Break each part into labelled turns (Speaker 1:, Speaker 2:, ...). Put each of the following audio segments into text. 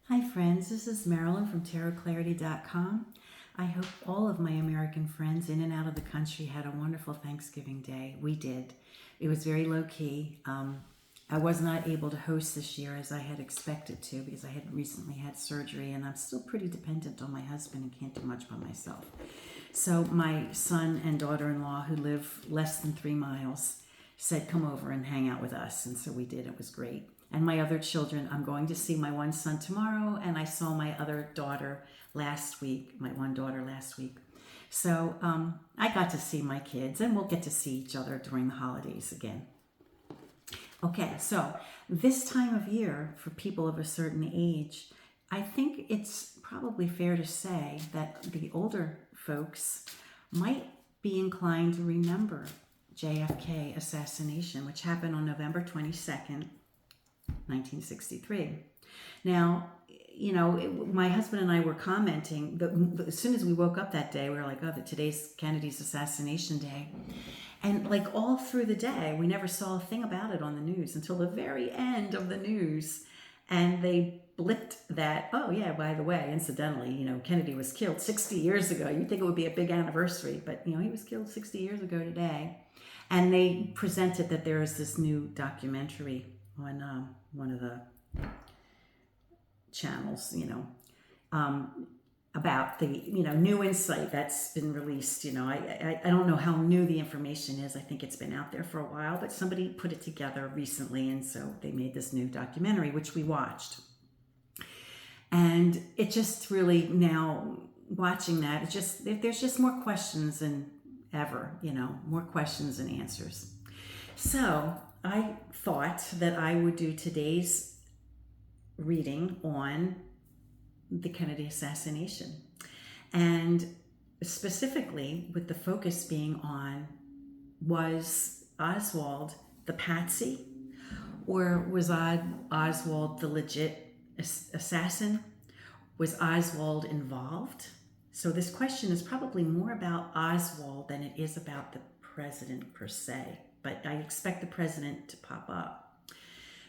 Speaker 1: Hi friends, this is Marilyn from tarotclarity.com. I hope all of my American friends in and out of the country had a wonderful Thanksgiving Day. We did. It was very low-key. I was not able to host this year as I had expected to because I had recently had surgery and I'm still pretty dependent on my husband and can't do much by myself. So my son and daughter-in-law, who live less than 3 miles, said come over and hang out with us, and so we did. It was great. And my other children, I'm going to see my one son tomorrow, and I saw my other daughter last week, my one daughter last week. So I got to see my kids, and we'll get to see each other during the holidays again. Okay, so this time of year, for people of a certain age, I think it's probably fair to say that the older folks might be inclined to remember JFK Assassination, which happened on November 22nd, 1963. Now, my husband and I were commenting that as soon as we woke up that day, we were like, oh, today's Kennedy's assassination day. And like all through the day, we never saw a thing about it on the news until the very end of the news. And they blipped that, oh yeah, by the way, incidentally, Kennedy was killed 60 years ago. You'd think it would be a big anniversary, but he was killed 60 years ago today. And they presented that there is this new documentary on one of the channels, about the, new insight that's been released. I don't know how new the information is. I think it's been out there for a while, but somebody put it together recently, and so they made this new documentary, which we watched. And it just really, now watching that, there's just more questions than ever, more questions than answers. So I thought that I would do today's reading on the Kennedy assassination, and specifically with the focus being on, was Oswald the patsy, or was Oswald the legit assassin? Was Oswald involved? So this question is probably more about Oswald than it is about the president per se, but I expect the president to pop up.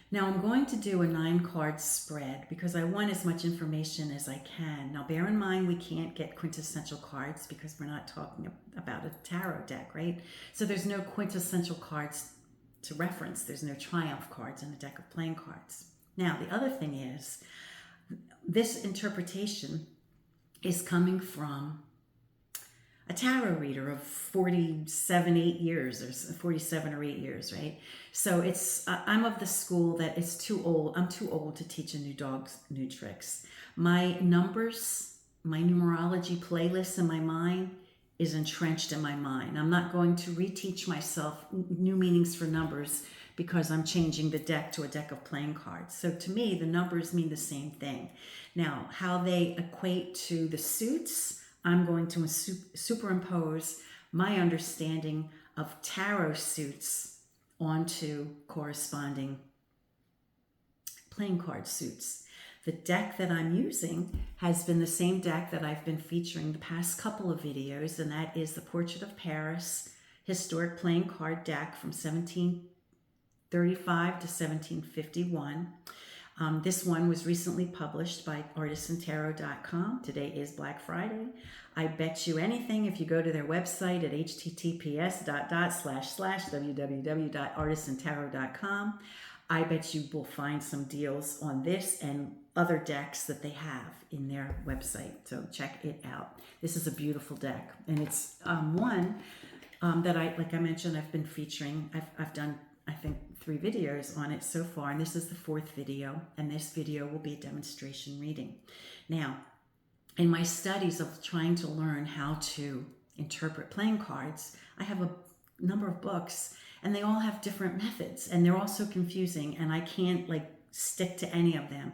Speaker 1: Now I'm going to do a 9-card spread because I want as much information as I can. Now bear in mind we can't get quintessential cards because we're not talking about a tarot deck, right? So there's no quintessential cards to reference. There's no triumph cards in a deck of playing cards. Now the other thing is, this interpretation is coming from a tarot reader of 47 or 8 years, right? So I'm of the school that it's too old. I'm too old to teach a new dog new tricks. My numbers, my numerology playlist in my mind is entrenched in my mind. I'm not going to reteach myself new meanings for numbers because I'm changing the deck to a deck of playing cards. So to me, the numbers mean the same thing. Now, how they equate to the suits, I'm going to superimpose my understanding of tarot suits onto corresponding playing card suits. The deck that I'm using has been the same deck that I've been featuring the past couple of videos, and that is the Portrait of Paris historic playing card deck from 1735 to 1751. This one was recently published by Artisan.com. Today is Black Friday. I bet you anything, if you go to their website at https://www.artisantarot.com, I bet you will find some deals on this and other decks that they have in their website. So check it out. This is a beautiful deck, and it's one that like I mentioned, I've been featuring. I've done, I think, 3 videos on it so far, and this is the 4th video, and this video will be a demonstration reading. Now, in my studies of trying to learn how to interpret playing cards, I have a number of books, and they all have different methods, and they're all so confusing, and I can't stick to any of them.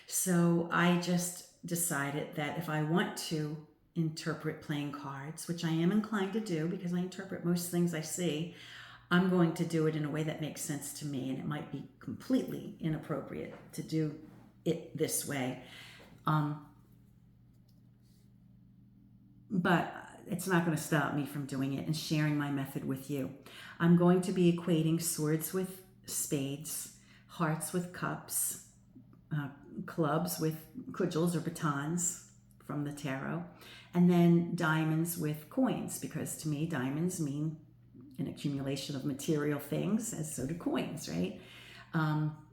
Speaker 1: So I just decided that if I want to interpret playing cards, which I am inclined to do because I interpret most things I see, I'm going to do it in a way that makes sense to me, and it might be completely inappropriate to do it this way. But it's not going to stop me from doing it and sharing my method with you. I'm going to be equating swords with spades, hearts with cups, clubs with cudgels or batons from the tarot, and then diamonds with coins, because to me diamonds mean an accumulation of material things, as so do coins, right?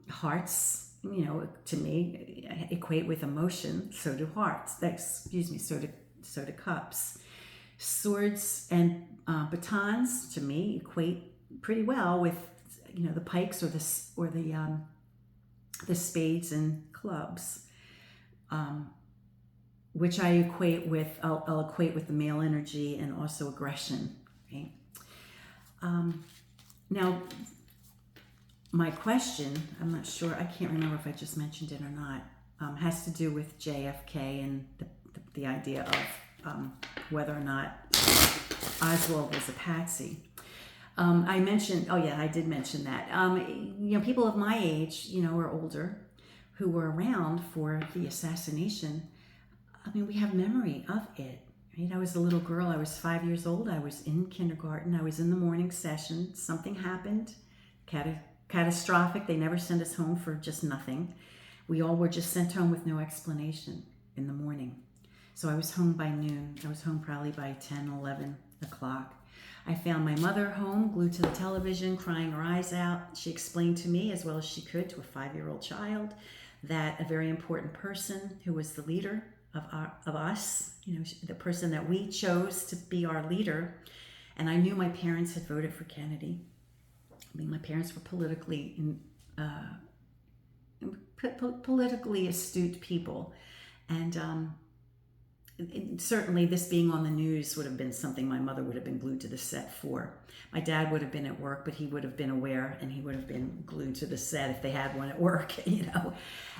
Speaker 1: Hearts, to me equate with emotion. So do hearts. Excuse me. So do cups. Swords and batons to me equate pretty well with the pikes or the spades and clubs, which I equate with. I'll equate with the male energy and also aggression, right? Now, my question, I'm not sure, I can't remember if I just mentioned it or not, has to do with JFK and the idea of whether or not Oswald was a patsy. I mentioned, I did mention that. People of my age, or older, who were around for the assassination, we have memory of it. Right? I was a little girl. I was 5 years old. I was in kindergarten. I was in the morning session. Something happened, catastrophic. They never sent us home for just nothing. We all were just sent home with no explanation in the morning. So I was home by noon. I was home probably by 10, 11 o'clock. I found my mother home, glued to the television, crying her eyes out. She explained to me, as well as she could to a 5-year-old child, that a very important person who was the leader of us, the person that we chose to be our leader. And I knew my parents had voted for Kennedy. My parents were politically astute people. And certainly this being on the news would have been something my mother would have been glued to the set for. My dad would have been at work, but he would have been aware, and he would have been glued to the set if they had one at work,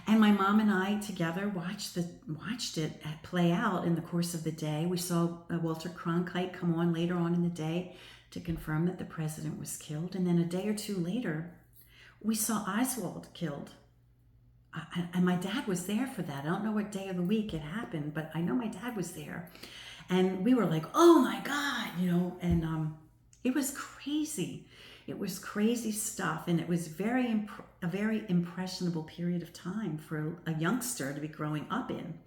Speaker 1: And my mom and I together watched it play out in the course of the day. We saw Walter Cronkite come on later on in the day to confirm that the president was killed. And then a day or two later, we saw Oswald killed. And my dad was there for that. I don't know what day of the week it happened, but I know my dad was there. And we were like, oh my God, and it was crazy. It was crazy stuff. And it was a very impressionable period of time for a youngster to be growing up in.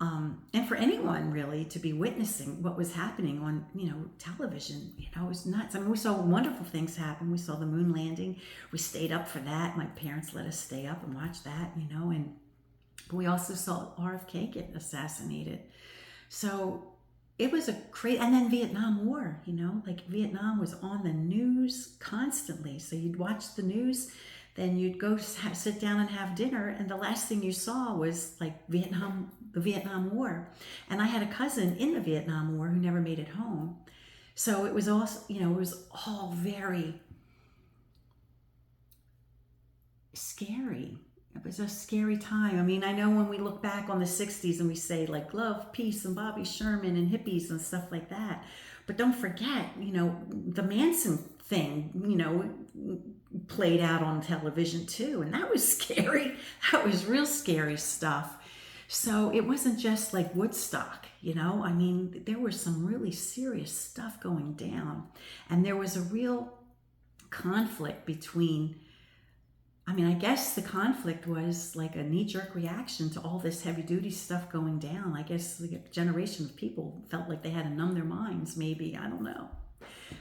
Speaker 1: And for anyone really to be witnessing what was happening on, television. It was nuts. We saw wonderful things happen. We saw the moon landing. We stayed up for that. My parents let us stay up and watch that, and we also saw RFK get assassinated. So it was a crazy, and then Vietnam War, Vietnam was on the news constantly. So you'd watch the news, then you'd go sit down and have dinner, and the last thing you saw was the Vietnam War. And I had a cousin in the Vietnam War who never made it home. So it was also, it was all very scary. It was a scary time. I know when we look back on the 60s and we say love, peace, and Bobby Sherman and hippies and stuff like that. But don't forget, the Manson thing, played out on television too. And that was scary. That was real scary stuff. So it wasn't just like Woodstock, there was some really serious stuff going down. And there was a real conflict between, I guess the conflict was like a knee-jerk reaction to all this heavy-duty stuff going down. I guess a generation of people felt like they had to numb their minds, maybe, I don't know.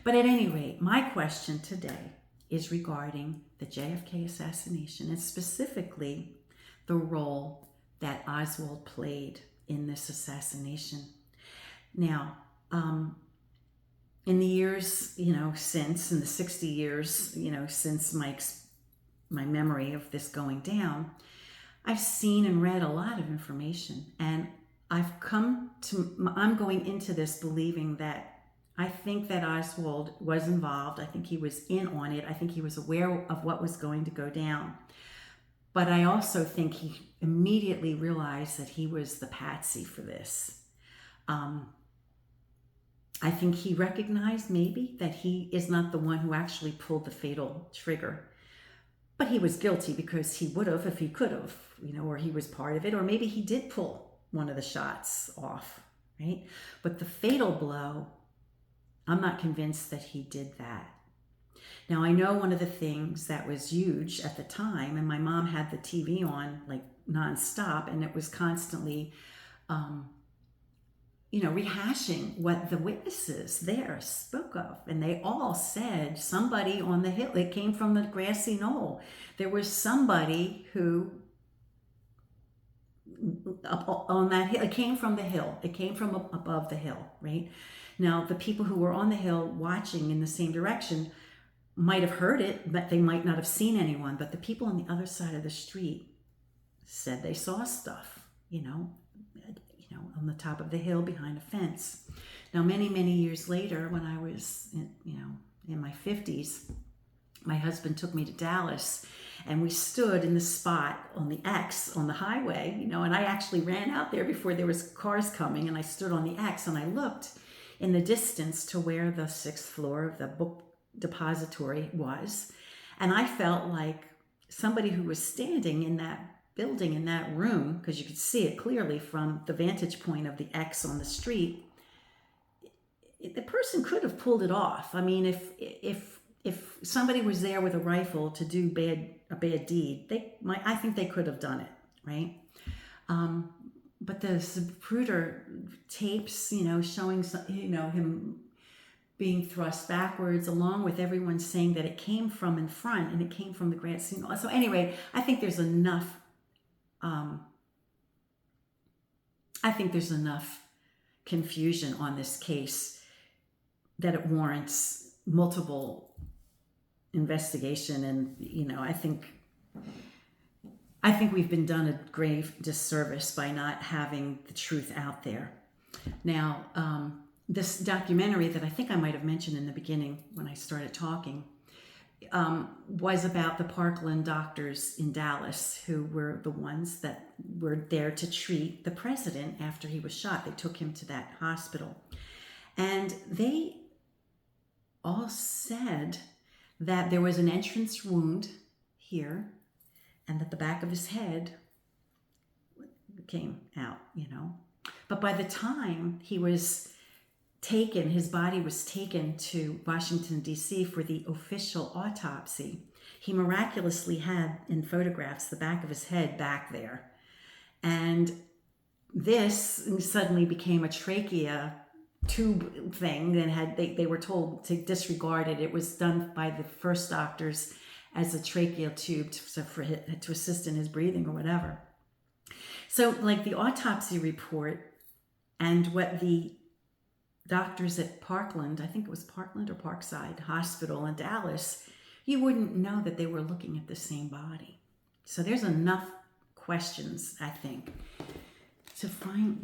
Speaker 1: But at any rate, my question today is regarding the JFK assassination, and specifically the role that Oswald played in this assassination. Now, in the years, since, in the 60 years, since my memory of this going down, I've seen and read a lot of information, and I'm going into this believing that I think that Oswald was involved. I think he was in on it. I think he was aware of what was going to go down. But I also think he immediately realized that he was the patsy for this. I think he recognized maybe that he is not the one who actually pulled the fatal trigger. But he was guilty because he would have if he could have, or he was part of it, or maybe he did pull one of the shots off, right? But the fatal blow, I'm not convinced that he did that. Now, I know one of the things that was huge at the time, and my mom had the TV on nonstop, and it was constantly, rehashing what the witnesses there spoke of. And they all said somebody on the hill, it came from the grassy knoll. There was somebody who, up on that hill, it came from the hill. It came from above the hill, right? Now, the people who were on the hill watching in the same direction might have heard it, but they might not have seen anyone. But the people on the other side of the street said they saw stuff, on the top of the hill behind a fence. Now, many, many years later, when I was, in my 50s, my husband took me to Dallas, and we stood in the spot on the X on the highway, and I actually ran out there before there was cars coming, and I stood on the X, and I looked in the distance to where the 6th floor of the book depository was, and I felt like somebody who was standing in that building, in that room, because you could see it clearly from the vantage point of the X on the street. The person could have pulled it off. I mean, if somebody was there with a rifle to do a bad deed, I think they could have done it, right? But the Zapruder tapes, showing him being thrust backwards, along with everyone saying that it came from in front and it came from the grassy knoll. So anyway, I think there's enough. Confusion on this case that it warrants multiple investigation, and I think we've been done a grave disservice by not having the truth out there. Now, this documentary that I think I might have mentioned in the beginning when I started talking was about the Parkland doctors in Dallas, who were the ones that were there to treat the president after he was shot. They took him to that hospital. And they all said that there was an entrance wound here and that the back of his head came out, But by the time he was taken, his body was taken to Washington, D.C. for the official autopsy, he miraculously had, in photographs, the back of his head back there. And this suddenly became a trachea tube thing, and they were told to disregard it. It was done by the first doctors as a tracheal tube to assist in his breathing or whatever. So, like the autopsy report and what the doctors at Parkland, I think it was Parkland or Parkside Hospital in Dallas, you wouldn't know that they were looking at the same body. So there's enough questions, I think, to find,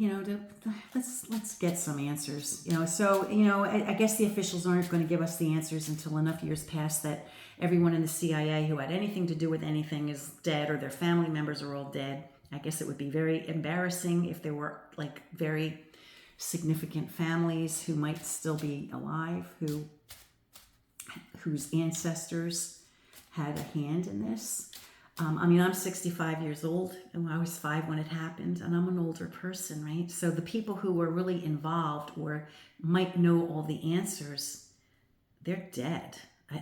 Speaker 1: let's get some answers. I guess the officials aren't going to give us the answers until enough years pass that everyone in the CIA who had anything to do with anything is dead, or their family members are all dead. I guess it would be very embarrassing if there were very significant families who might still be alive, whose ancestors had a hand in this. I'm 65 years old, and I was 5 when it happened, and I'm an older person, right? So the people who were really involved or might know all the answers, they're dead.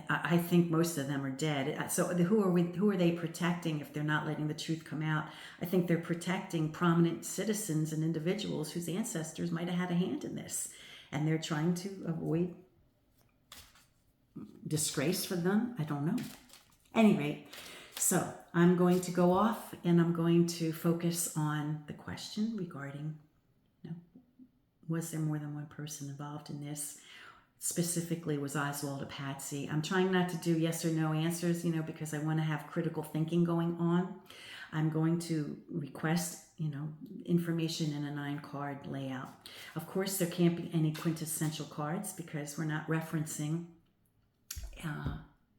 Speaker 1: I think most of them are dead. So who are they protecting if they're not letting the truth come out? I think they're protecting prominent citizens and individuals whose ancestors might have had a hand in this. And they're trying to avoid disgrace for them. I don't know. Anyway, so I'm going to go off and I'm going to focus on the question regarding, was there more than one person involved in this? Specifically, was Oswald a patsy? I'm trying not to do yes or no answers, because I want to have critical thinking going on. I'm going to request, information in a 9-card layout. Of course, there can't be any quintessential cards because we're not referencing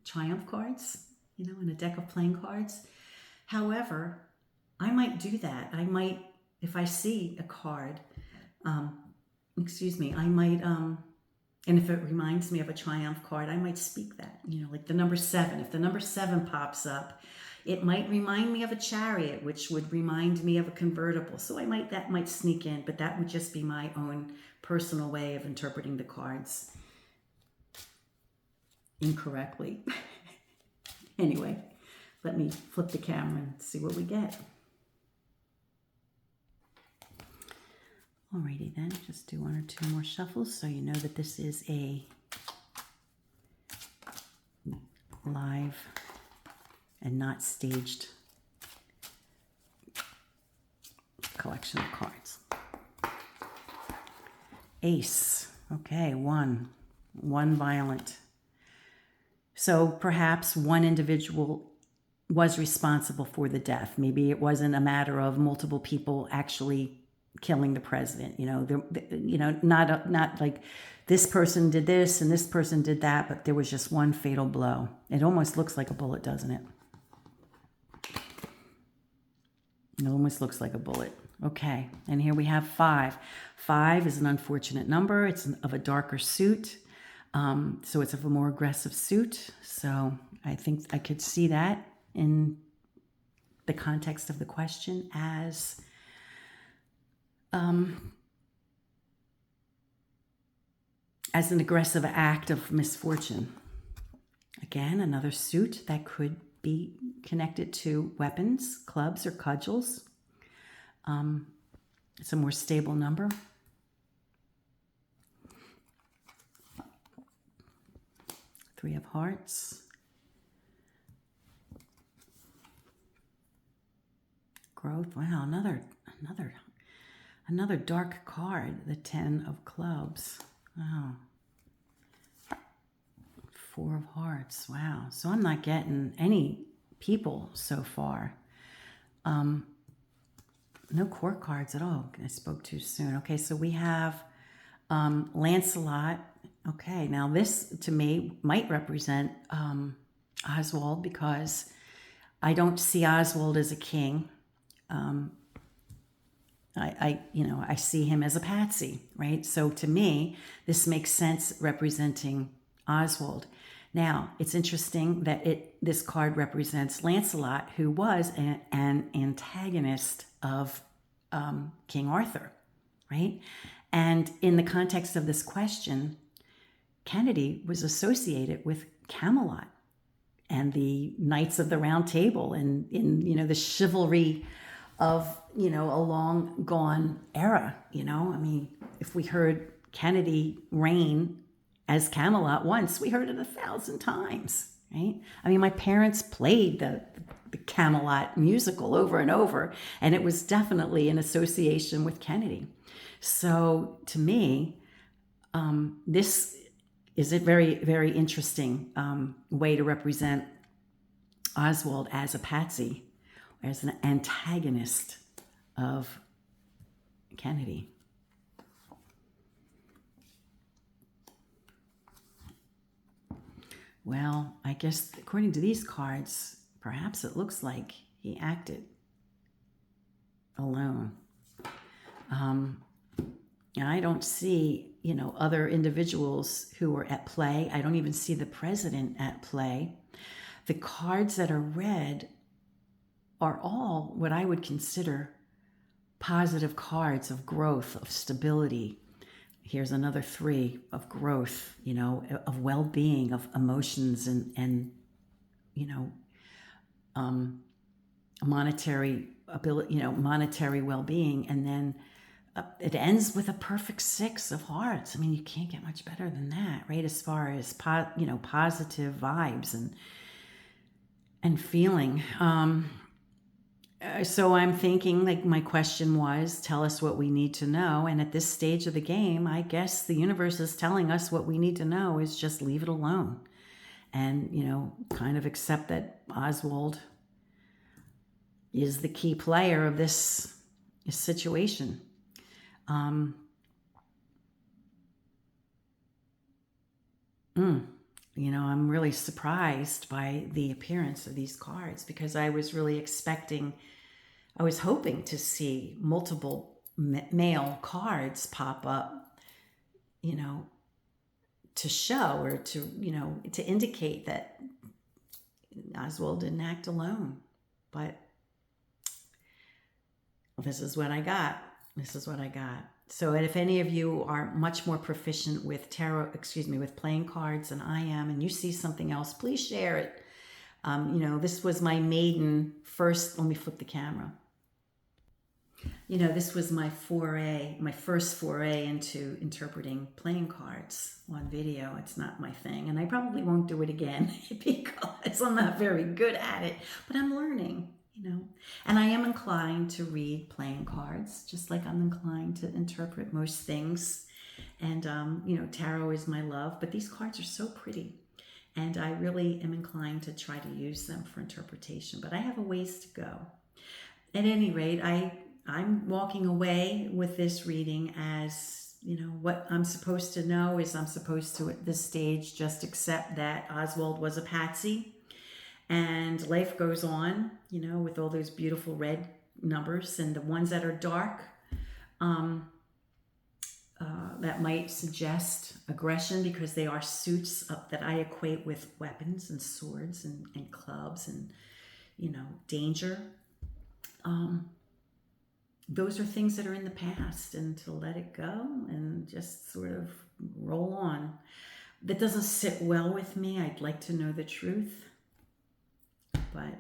Speaker 1: triumph cards, in a deck of playing cards. However, I might do that. I might, if I see a card, I might, and if it reminds me of a triumph card, I might speak that, like the number 7. If the number 7 pops up, it might remind me of a chariot, which would remind me of a convertible. So that might sneak in, but that would just be my own personal way of interpreting the cards incorrectly. Anyway, let me flip the camera and see what we get. Alrighty then, just do one or two more shuffles so you know that this is a live and not staged collection of cards. Ace. Okay, one violent. So perhaps one individual was responsible for the death. Maybe it wasn't a matter of multiple people actually killing the president. Not like this person did this and this person did that, but there was just one fatal blow. It almost looks like a bullet, doesn't it? It almost looks like a bullet. Okay, and here we have 5. 5 is an unfortunate number. It's of a darker suit. So it's of a more aggressive suit. So I think I could see that in the context of the question as an aggressive act of misfortune. Again, another suit that could be connected to weapons, clubs, or cudgels. It's a more stable number. Three of Hearts. Growth. Wow, another dark card. The 10 of Clubs. Wow. 4 of Hearts. Wow. So I'm not getting any people so far. No court cards at all. I spoke too soon. Okay, so we have Lancelot. Okay, now this to me might represent Oswald, because I don't see Oswald as a king. I see him as a patsy, right? So to me, this makes sense representing Oswald. Now, it's interesting that this card represents Lancelot, who was an antagonist of King Arthur, right? And in the context of this question, Kennedy was associated with Camelot and the Knights of the Round Table and in the chivalry of, a long gone era, I mean, if we heard Kennedy reign as Camelot once, we heard it 1,000 times, right? I mean, my parents played the Camelot musical over and over, and it was definitely an association with Kennedy. So to me, this is a very, very interesting way to represent Oswald as a patsy, as an antagonist of Kennedy. Well, I guess according to these cards, perhaps it looks like he acted alone. I don't see, other individuals who were at play. I don't even see the president at play. The cards that are red are all what I would consider positive cards of growth, of stability. Here's another 3 of growth, of well-being, of emotions and monetary ability, monetary well-being. And then it ends with a perfect 6 of Hearts. I mean, you can't get much better than that, right? As far as positive vibes and feeling. So I'm thinking, like, my question was, tell us what we need to know. And at this stage of the game, I guess the universe is telling us what we need to know is just leave it alone. And, kind of accept that Oswald is the key player of this situation. I'm really surprised by the appearance of these cards, because I was really I was hoping to see multiple male cards pop up, to show or to indicate that Oswald didn't act alone. But this is what I got. So if any of you are much more proficient with with playing cards than I am, and you see something else, please share it. This was my maiden first. Let me flip the camera. you know, this was my first foray into interpreting playing cards on video. It's not my thing, and I probably won't do it again because I'm not very good at it, but I'm learning, you know. And I am inclined to read playing cards, just like I'm inclined to interpret most things. And, you know, tarot is my love, but these cards are so pretty. And I really am inclined to try to use them for interpretation, but I have a ways to go. At any rate, I'm walking away with this reading as, you know, what I'm supposed to know is I'm supposed to, at this stage, just accept that Oswald was a patsy and life goes on, you know, with all those beautiful red numbers, and the ones that are dark, that might suggest aggression because they are suits that I equate with weapons and swords and clubs and, you know, danger. Those are things that are in the past, and to let it go and just sort of roll on. That doesn't sit well with me. I'd like to know the truth, but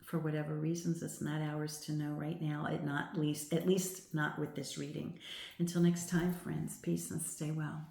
Speaker 1: for whatever reasons, it's not ours to know right now, at least not with this reading. Until next time, friends, peace and stay well.